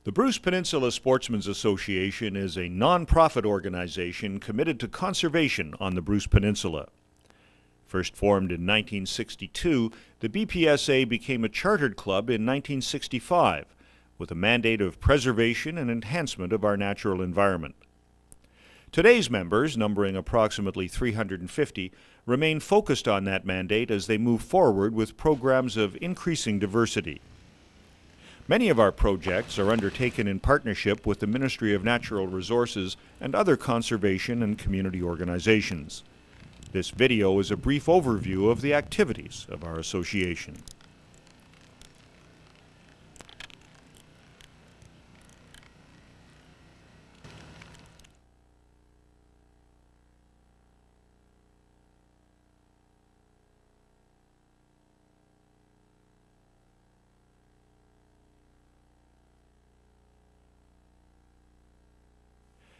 The Bruce Peninsula Sportsmen Association is a non-profit organization committed to conservation on the Bruce Peninsula. First formed in 1962, the BPSA became a chartered club in 1965 with a mandate of preservation and enhancement of our natural environment. Today's members, numbering approximately 350, remain focused on that mandate as they move forward with programs of increasing diversity. Many of our projects are undertaken in partnership with the Ministry of Natural Resources and other conservation and community organizations. This video is a brief overview of the activities of our association.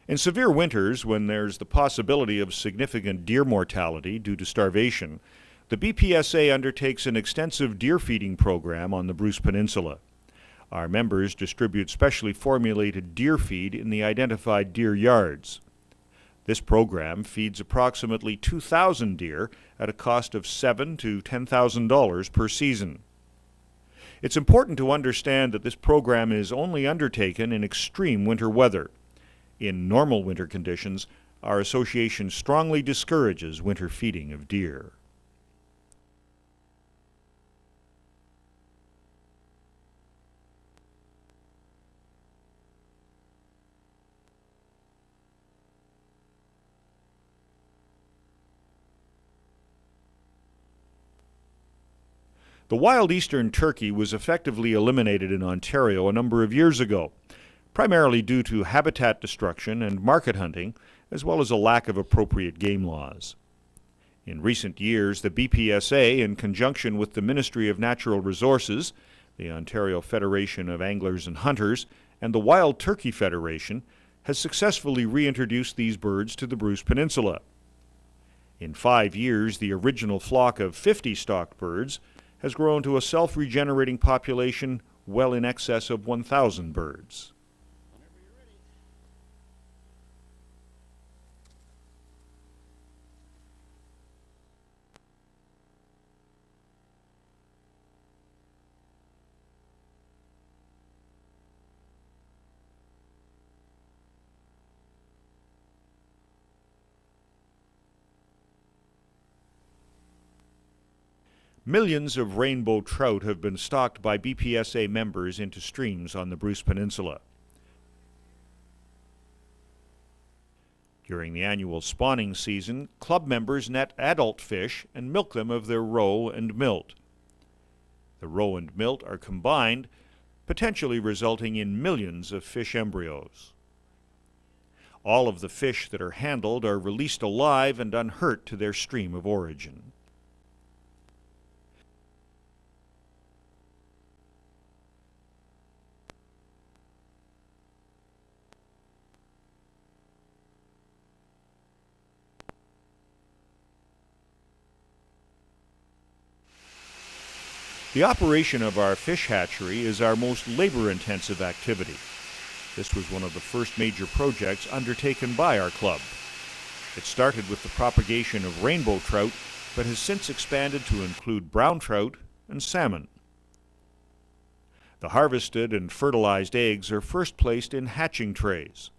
In severe winters, when there's the possibility of significant deer mortality due to starvation, the BPSA undertakes an extensive deer feeding program on the Bruce Peninsula. Our members distribute specially formulated deer feed in the identified deer yards. This program feeds approximately 2,000 deer at a cost of $7,000 to $10,000 per season. It's important to understand that this program is only undertaken in extreme winter weather. In normal winter conditions, our association strongly discourages winter feeding of deer. The wild eastern turkey was effectively eliminated in Ontario a number of years ago, primarily due to habitat destruction and market hunting, as well as a lack of appropriate game laws. In recent years, the BPSA, in conjunction with the Ministry of Natural Resources, the Ontario Federation of Anglers and Hunters, and the Wild Turkey Federation, has successfully reintroduced these birds to the Bruce Peninsula. In 5 years, the original flock of 50 stocked birds has grown to a self-regenerating population well in excess of 1,000 birds. Millions of rainbow trout have been stocked by BPSA members into streams on the Bruce Peninsula. During the annual spawning season, club members net adult fish and milk them of their roe and milt. The roe and milt are combined, potentially resulting in millions of fish embryos. All of the fish that are handled are released alive and unhurt to their stream of origin. The operation of our fish hatchery is our most labor-intensive activity. This was one of the first major projects undertaken by our club. It started with the propagation of rainbow trout, but has since expanded to include brown trout and salmon. The harvested and fertilized eggs are first placed in hatching trays.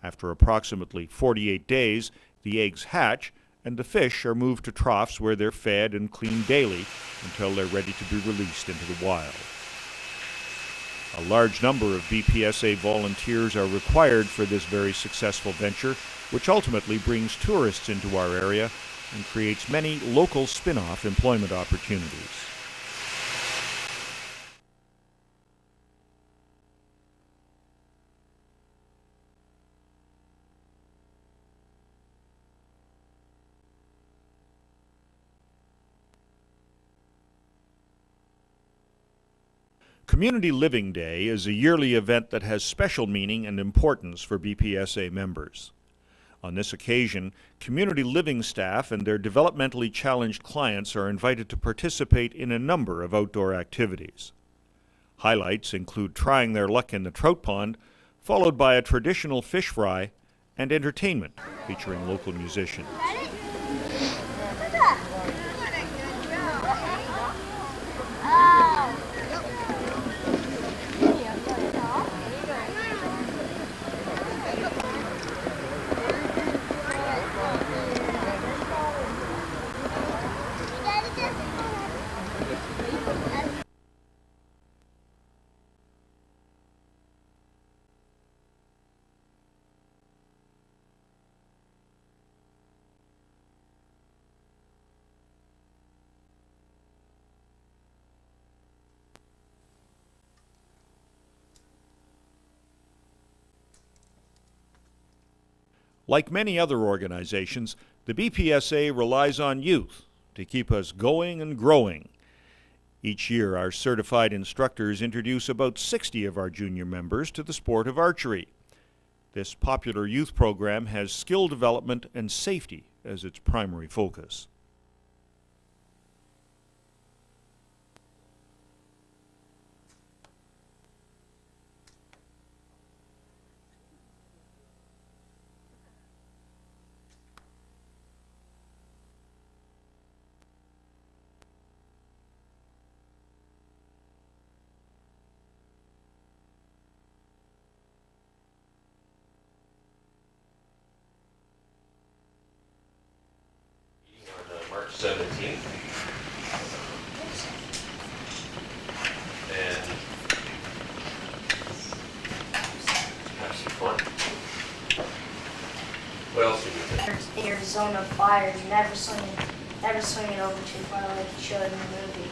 After approximately 48 days, the eggs hatch, and the fish are moved to troughs where they're fed and cleaned daily until they're ready to be released into the wild. A large number of BPSA volunteers are required for this very successful venture, which ultimately brings tourists into our area and creates many local spin-off employment opportunities. Community Living Day is a yearly event that has special meaning and importance for BPSA members. On this occasion, community living staff and their developmentally challenged clients are invited to participate in a number of outdoor activities. Highlights include trying their luck in the trout pond, followed by a traditional fish fry and entertainment featuring local musicians. Like many other organizations, the BPSA relies on youth to keep us going and growing. Each year, our certified instructors introduce about 60 of our junior members to the sport of archery. This popular youth program has skill development and safety as its primary focus. March 17th. And have some fun. What else did we do? Your zone of fire, never swing it over too far like you showed in the movie.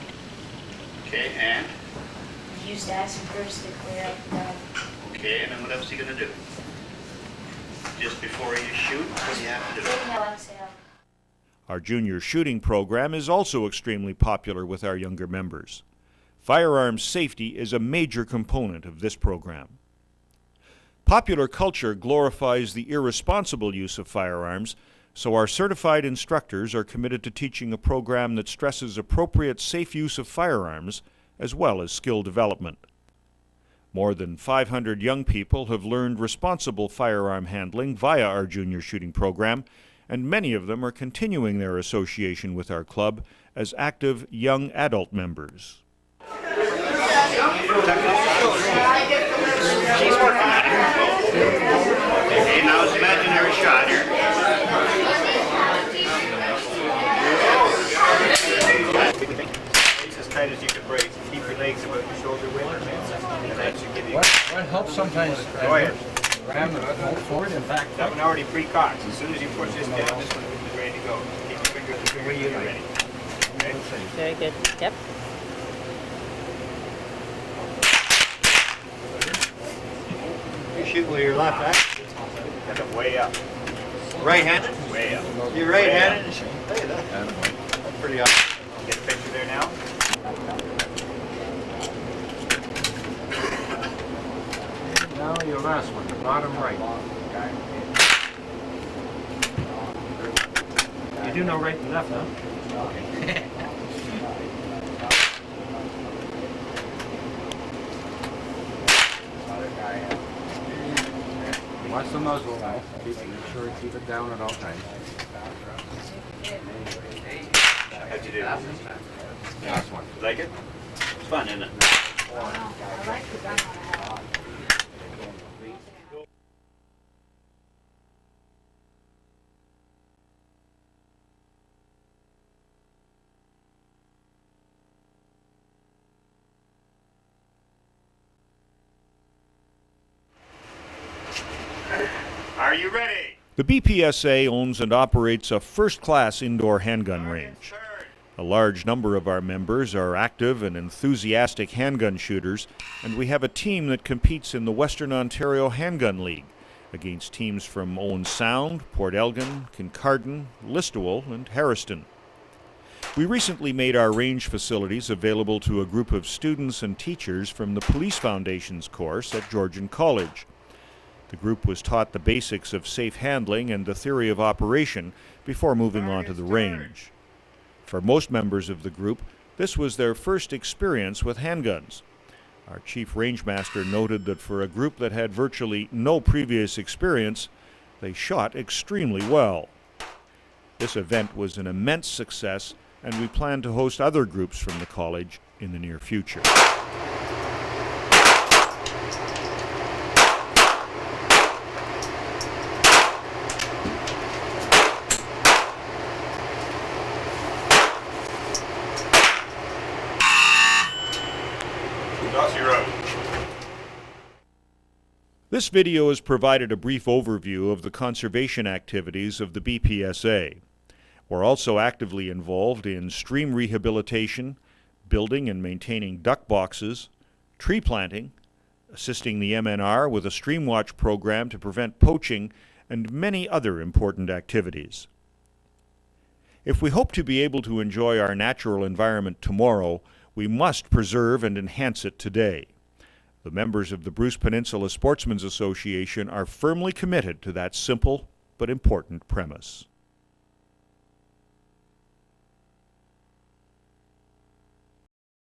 Okay, and? Use the acid burst to clear up the gun. Okay, and then what else are you gonna do? Just before you shoot, what do you have to do? Inhale, exhale. Our junior shooting program is also extremely popular with our younger members. Firearms safety is a major component of this program. Popular culture glorifies the irresponsible use of firearms, so our certified instructors are committed to teaching a program that stresses appropriate safe use of firearms as well as skill development. More than 500 young people have learned responsible firearm handling via our junior shooting program, and many of them are continuing their association with our club as active young adult members. She's working on it. Okay, now it's imaginary shot here. It's as tight as you can break. Keep your legs about your shoulder width. And that should give you... What helps sometimes... Go ahead. Ram it forward and back. That one already pre-cocked. As soon as you push this down, this one is ready to go. Keep your finger in the trigger when you're ready. Okay. Very good. Yep. You shoot with your left hand. And then way up. Right-handed? Way up. You're right-handed? Hey, that's pretty awesome. Get a picture there now. Now your last one, the bottom right. You do know right and left, huh? Watch the muzzle now. Make sure to keep it down at all times. How'd you do? Last one. Like it? It's fun, isn't it? I like the gun I have. Are you ready? The BPSA owns and operates a first-class indoor handgun range. A large number of our members are active and enthusiastic handgun shooters, and we have a team that competes in the Western Ontario Handgun League against teams from Owen Sound, Port Elgin, Kincardine, Listowel, and Harriston. We recently made our range facilities available to a group of students and teachers from the Police Foundation's course at Georgian College. The group was taught the basics of safe handling and the theory of operation before moving on to the range. For most members of the group, this was their first experience with handguns. Our chief rangemaster noted that for a group that had virtually no previous experience, they shot extremely well. This event was an immense success, and we plan to host other groups from the college in the near future. This video has provided a brief overview of the conservation activities of the BPSA. We're also actively involved in stream rehabilitation, building and maintaining duck boxes, tree planting, assisting the MNR with a stream watch program to prevent poaching, and many other important activities. If we hope to be able to enjoy our natural environment tomorrow, we must preserve and enhance it today. The members of the Bruce Peninsula Sportsmen Association are firmly committed to that simple but important premise.